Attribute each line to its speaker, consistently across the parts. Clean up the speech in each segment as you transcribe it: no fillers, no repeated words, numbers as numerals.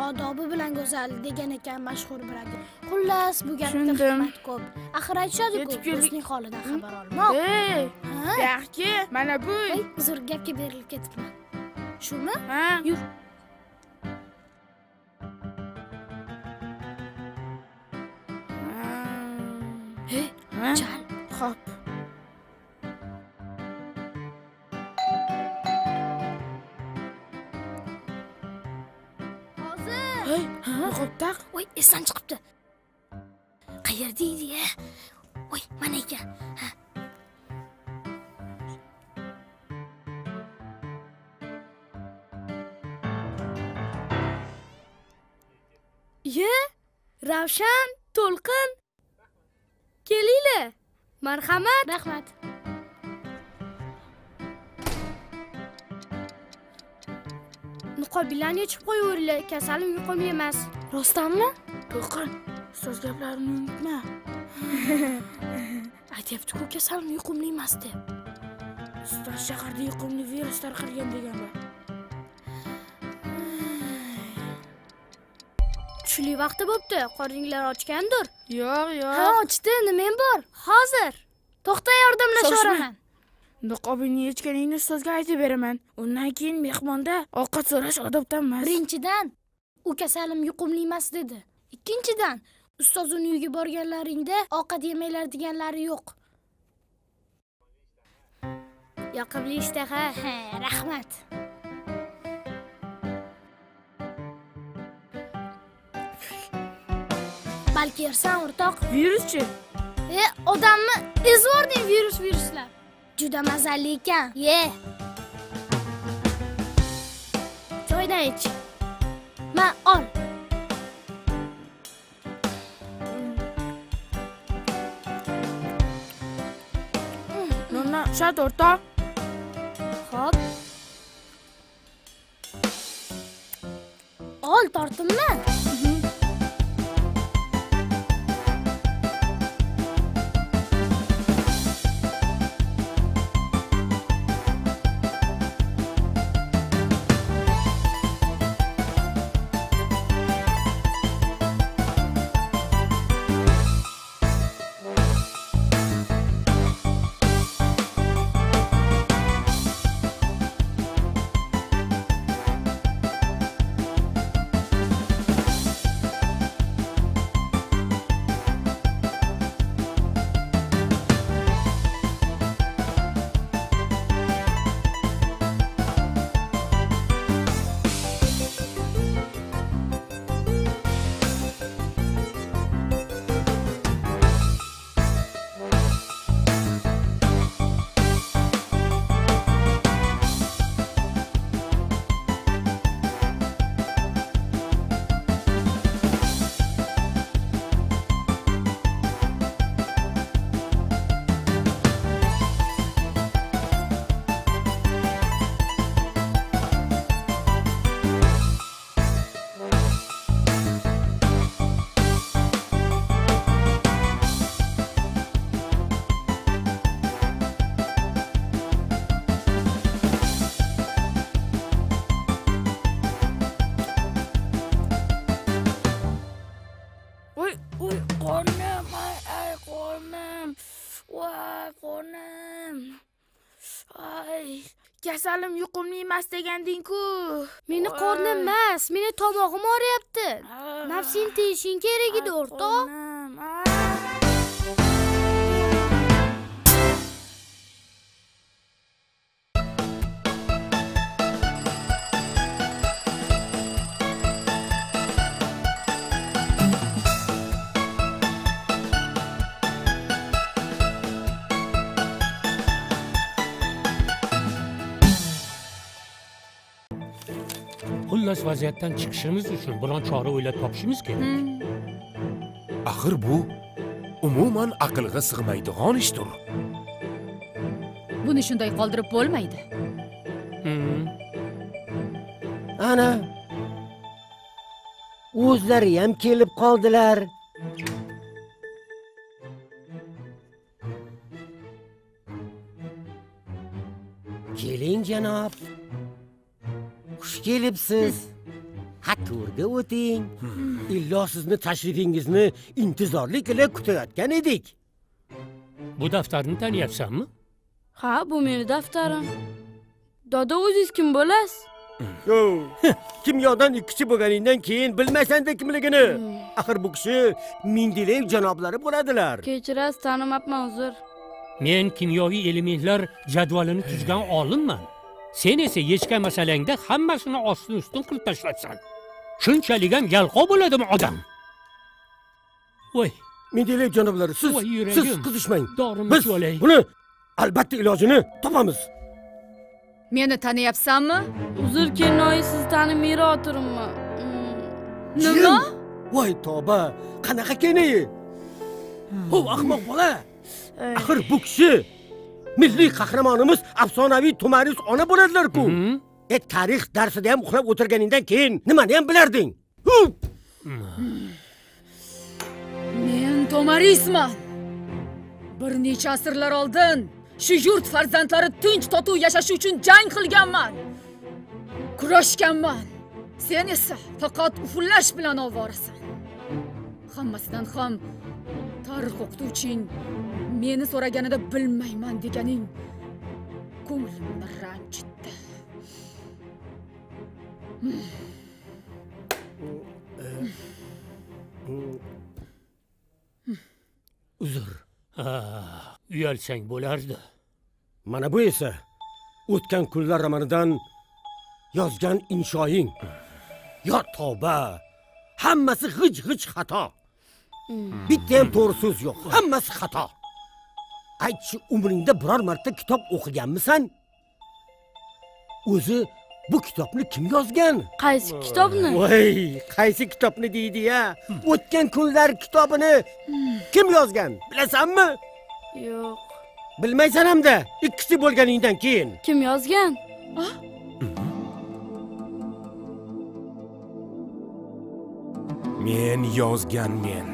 Speaker 1: odobi bilan go'zal degan ekan mashhur birodar. Xullas, bu gapda hikmat ko'p. Axir aytishadi-ku, do'stning holidan xabar olmoq.
Speaker 2: Yaxshi, mana bu.
Speaker 1: Uzr, gapga berilib ketibman. Shumi?
Speaker 2: Ha.
Speaker 1: Yur. Hey, chal.
Speaker 2: Xo'p. Yo'qoq.
Speaker 1: Voy, esdan chiqibdi. Qayerda edi-ya? Voy, mana ekan. Ha. Ye, Ravshan, To'lqin. Kelinglar. Marhamat. Rahmat. Niqobinglarni yechib qo'yaveringlar. Kasalim yuqumli emas. Rostdanmi?
Speaker 2: To'lqin, ustoz gaplarini unutma.
Speaker 1: Aytyapti-ku, kasalim yuqumli emas deb.
Speaker 2: Ustoz shaharda yuqumli virus tarqalgan deganlar.
Speaker 1: Tushli vaqti bo'pti. Qorninglar ochgandir.
Speaker 2: Yo'q.
Speaker 1: Ha, ochdi. Nima bor? Hozir. To'xta, yordamlashaman.
Speaker 2: Niqobingni yechganingni ustozga aytib beraman. Undan keyin mehmonda ovqat so'rash odobdan emas.
Speaker 1: Birinchidan, u kasalim yuqumli emas dedi. Ikkinchidan, ustoz uning uyiga borganlaringda ovqat yemanglar deganlari yo'q. Yoqimli ishtaha. Ha, rahmat. Balki yersan, o'rtoq.
Speaker 2: Viruschi?
Speaker 1: Odamni ezvording viruslar. Juda mazali ekan. Ye. Choydan ich. Ma, ol.
Speaker 2: Nonna, shat o'rtoq.
Speaker 1: Xo'p. Ol, tortinma.
Speaker 2: Kasalim yuqumli emas deganding-ku.
Speaker 1: Meni qornim emas, meni tomog'im og'riyapti. Nafsing tiyishing kerak edi, o'rtoq.
Speaker 3: Xullas vaziyatdan chiqishimiz uchun biron chora o'ylab topishimiz kerak.
Speaker 4: Axir bu umuman aqlga sig'maydigan ishdir.
Speaker 5: Buni shunday qoldirib bo'lmaydi.
Speaker 6: Ana o'zlari ham kelib qoldilar. Keling janob. Xush kelibsiz. to'rga o'ting. Illo sizni tashrifingizni intizorlik bilan kutayotgan edik.
Speaker 3: Bu daftarni taniyapsanmi?
Speaker 2: Ha, bu meni daftarim. Doda, o'zingiz kim bo'lasiz?
Speaker 6: Yo, kimyodan ikkichi bo'lganingdan keyin bilmaysan-da kimligini. Axir bu kishi Mendeleyev janoblari bo'ladilar.
Speaker 2: Kechirasiz, tanimabman, uzr.
Speaker 3: Men kimyoviy elementlar jadvalini tuzgan olimman. Sen esa yechgan masalangda hammasini ostin-ustin qilib tashlatsan. Shunchalik ham yalqov bo'ladimi odam? Voy,
Speaker 6: Mendeleyev janoblari, siz qizishmang. Biz buni albatta ilojini topamiz.
Speaker 5: Meni taniyapsanmi?
Speaker 2: Uzr, Kennoyi, sizni taniymayrotirman.
Speaker 5: Nima?
Speaker 6: Voy tavba, qanaqa Kennoyi? Bu ahmoq bola. Axir bu kishi milliy qahramonimiz afsonaviy Tomaris ona bo'ladilar-ku. Tarix darsida ham uxlab o'tirganingdan keyin nimani ham bilarding?
Speaker 5: Men Tomarisman. Bir necha asrlar oldin shu yurt farzandlari tinch totuv yashashi uchun jang qilganman. Kurashganman. Sen esa faqat ufullash bilan ovorasan. Hammasidan ham tarix o'qituvching meni so'raganida bilmayman deganing ko'nglimni ranjitdi.
Speaker 6: Uzr.
Speaker 3: Uyalsang bo'lardi.
Speaker 6: Mana bu esa o'tgan kunlar romanidan yozgan inshoying. Yo tavba, hammasi g'ij-g'ij xato. Bitta ham to'g'ri so'z yo'q, hammasi xato. Aytchi, umringda biror marta kitob o'qiganmisan? O'zi bu kitobni kim yozgan?
Speaker 2: Qaysi kitobni?
Speaker 6: Voy, qaysi kitobni deydi-ya? O'tgan kunlar kitobini kim yozgan? Bilasanmi?
Speaker 2: Yo'q.
Speaker 6: Bilmaysan hamda, ikkisi bo'lganingdan keyin.
Speaker 2: Kim yozgan?
Speaker 4: Men yozganmen.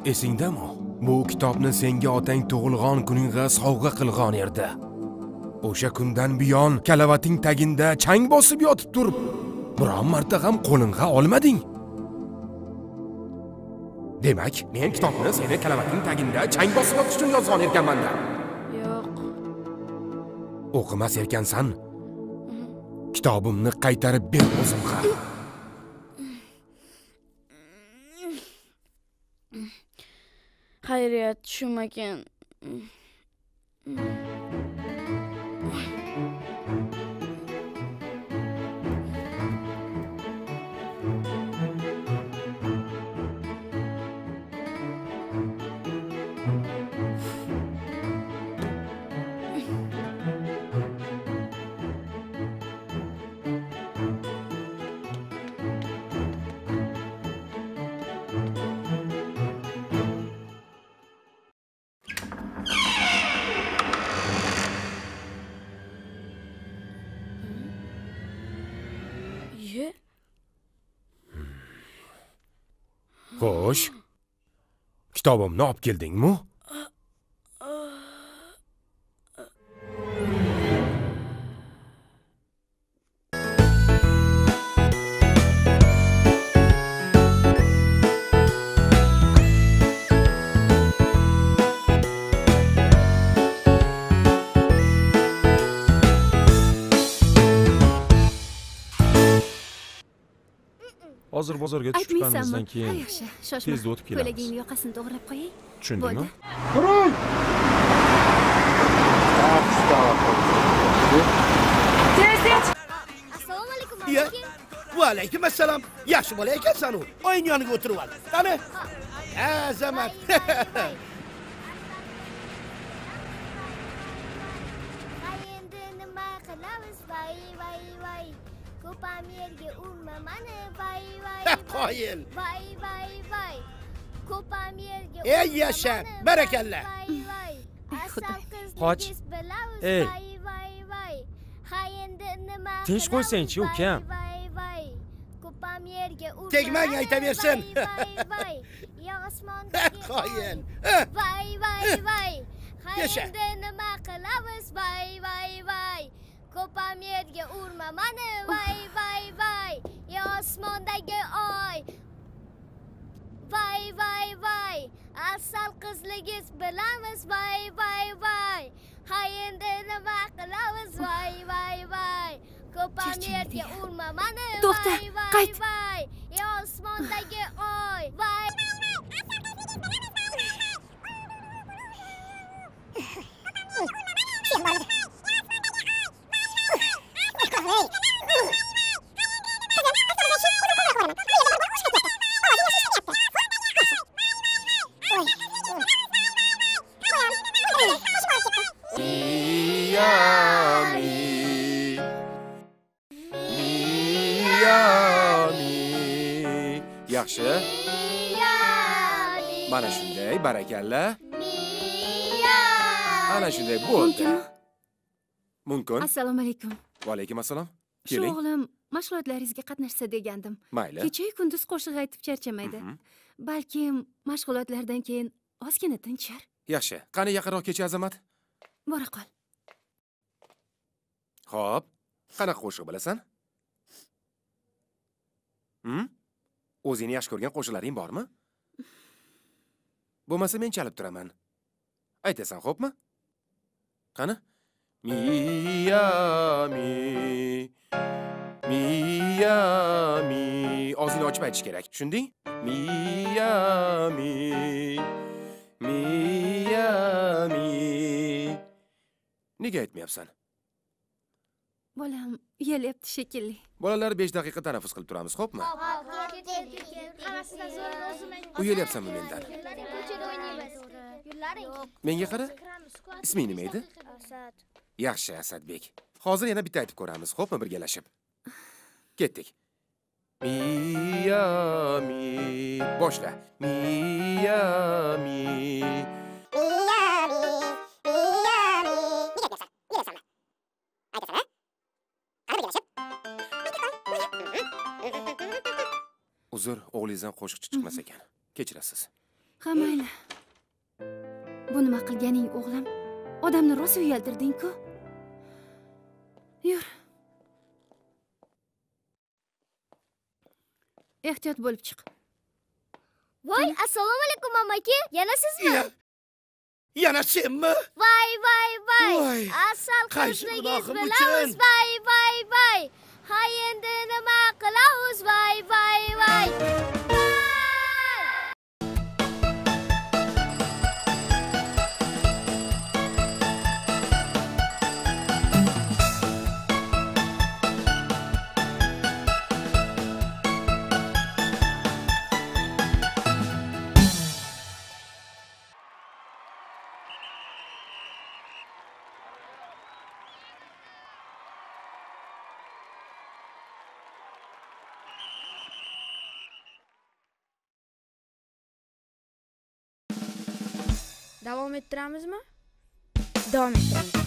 Speaker 4: Esingdami? Bu kitobni senga otang tug'ilgan kuningga sovg'a qilgan edi. O'sha kundan buyon kalavating taginda chang bosib yotib turib, biron marta ham qo'lingga olmading. Demak, men kitobni seni kalavating taginda chang bosib yotish uchun yozgan ekanman-da.
Speaker 2: Yo'q.
Speaker 4: O'qimas ekansan, kitobimni qaytarib ber o'zimga.
Speaker 2: Xayriyat, tushunmagan.
Speaker 4: Xo'sh. Kitobimni olib keldingmi?
Speaker 7: Hozir bozorga tushib chiqqanimizdan keyin
Speaker 8: yaxshi, shoshma.
Speaker 7: tezda o'tib kelamiz.
Speaker 8: Ko'ylagingni yoqasini to'g'rilab qo'ying.
Speaker 7: Tushundingmi?
Speaker 8: Bo'ldi.
Speaker 1: Assalomu alaykum.
Speaker 9: Va alaykum assalom. Yaxshi bola ekansan u. O'yin yoniga o'tirib ol. Qani? Azamat.
Speaker 1: Endi nima qilamiz? Voy. Ko'pam yerga urma mani. Voy.
Speaker 9: Qoyil.
Speaker 1: Voy. Ko'pam yerga
Speaker 9: Ey yasha, barakalla.
Speaker 10: Qoch. Ey. Tinch qo'ysang-chi, ukam.
Speaker 1: Ko'pam yerga
Speaker 9: tegmang aytaversin.
Speaker 10: Vay, yo osmondagi
Speaker 9: Qo'yin.
Speaker 10: Vay, vay.
Speaker 9: Yasha.
Speaker 10: Endi nima qilamiz? Vay. Ko'pam yerga urma mani. Vay. Yo osmondagi oy. Vay. Asal qizligiz bilamiz. Vay. Hay endi nima qilamiz? Vay. Ko'pam yerga urma mani.
Speaker 8: To'xta, qayt.
Speaker 10: Vay. Yo osmondagi oy. Vay.
Speaker 4: Yaxshi. Mana shunday, barakalla. Ana shunday bo'ldi. Mumkin.
Speaker 8: Assalomu alaykum.
Speaker 4: Va alaykum assalom.
Speaker 8: Shu
Speaker 4: Keling.
Speaker 8: o'g'lim mashg'ulotlaringizga qatnashsa degandim.
Speaker 4: Mayli.
Speaker 8: Kecha-yu kunduz qo'shiq aytib charchamaydi. Balkim mashg'ulotlardan keyin ozgina tinchar.
Speaker 4: Yaxshi. Qani yaqinroq kecha Azamat?
Speaker 8: Bora qol.
Speaker 4: Xo'p. Qanaqa qo'shiq bilasan? O'zingni yaxshi ko'rgan qo'shiqlaring bormi? Bo'lmasa men chalib turaman. Aytasan, xo'pmi? Qani? Mi. Og'zingni ochib aytish kerak. Tushunding? Mi. Nega aytmayapsan?
Speaker 8: Bolam yelyapti shekilli.
Speaker 4: Bolalar 5 daqiqa tanaffus qilib turamiz, xo'pmi? Uyalyapsanmi mendan? Menga qara. Isming nima edi?
Speaker 10: Asad.
Speaker 4: Yaxshi, Asadbek. Hozir yana bitta aytib ko'ramiz, xo'pmi, birgalashib? Ketdik. Mi. Boshla. Mi. Uzr, o'g'lingizdan qo'shiqchi chiqmas ekan. Kechirasiz.
Speaker 8: Ha, mayli. Bu nima qilganing, o'g'lim? Odamni rosa uyaltirding-ku. Yur. Ehtiyot bo'lib chiq.
Speaker 10: Voy, assalomu alaykum amaki. Yana sizmi?
Speaker 9: Yana senmi?
Speaker 10: Vay.
Speaker 9: Voy,
Speaker 10: Asal
Speaker 9: qaysi
Speaker 10: qizligiz
Speaker 9: gunohim
Speaker 10: bilamiz.
Speaker 9: uchun?
Speaker 10: Vay. Hay endi nima qilamiz? Vay.
Speaker 2: Davom ettiramizmi? Davom ettiramiz.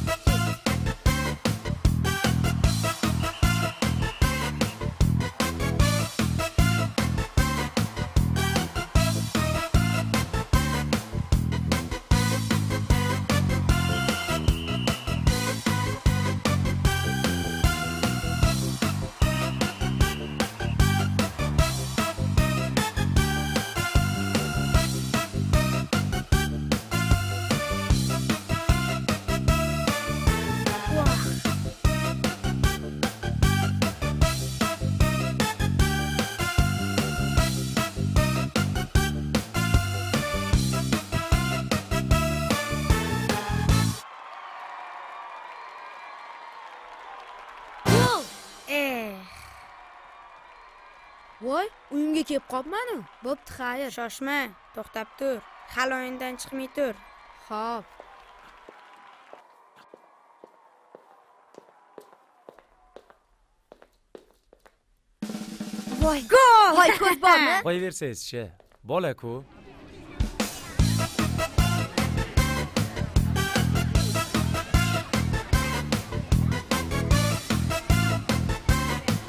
Speaker 2: Voy, uyimga kelib qopmanu. Bo'pti, xayr.
Speaker 11: Shoshma, to'xtab tur. Hali o'yindan chiqmay tur.
Speaker 2: Xo'p.
Speaker 8: Voy, gol!
Speaker 10: Voy, ko'z bormi?
Speaker 7: Qo'yaversangiz-chi. Bola-ku.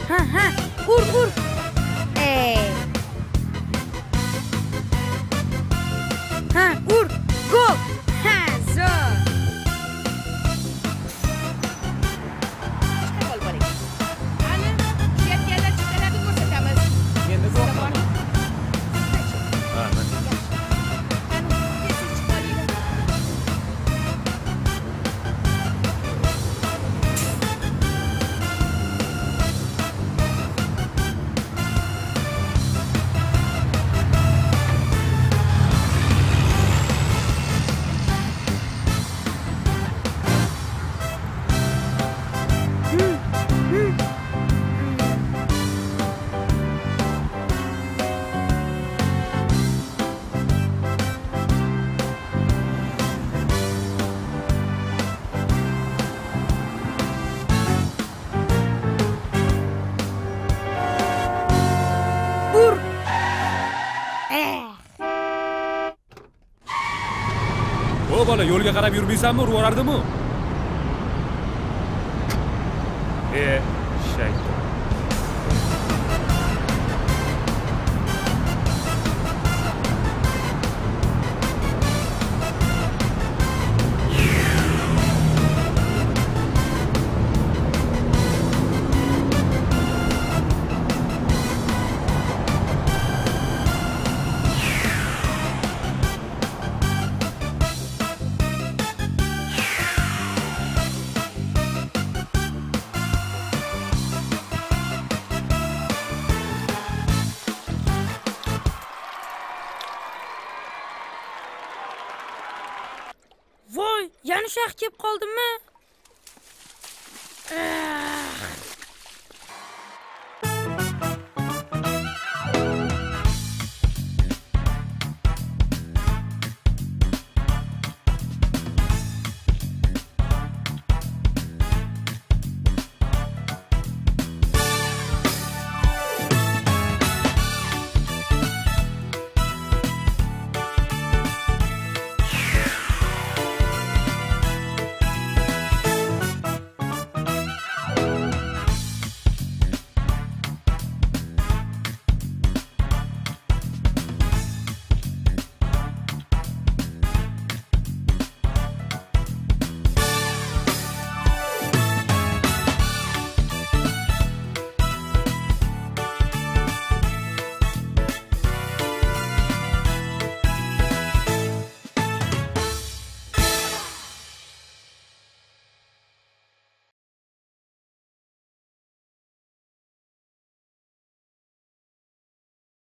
Speaker 11: Ha, ur.
Speaker 7: bola, yo'lga qarab yurmaysanmi, urib yuborardim-ku. Shayton.
Speaker 11: Voy, yana shayx kelib qoldimmi?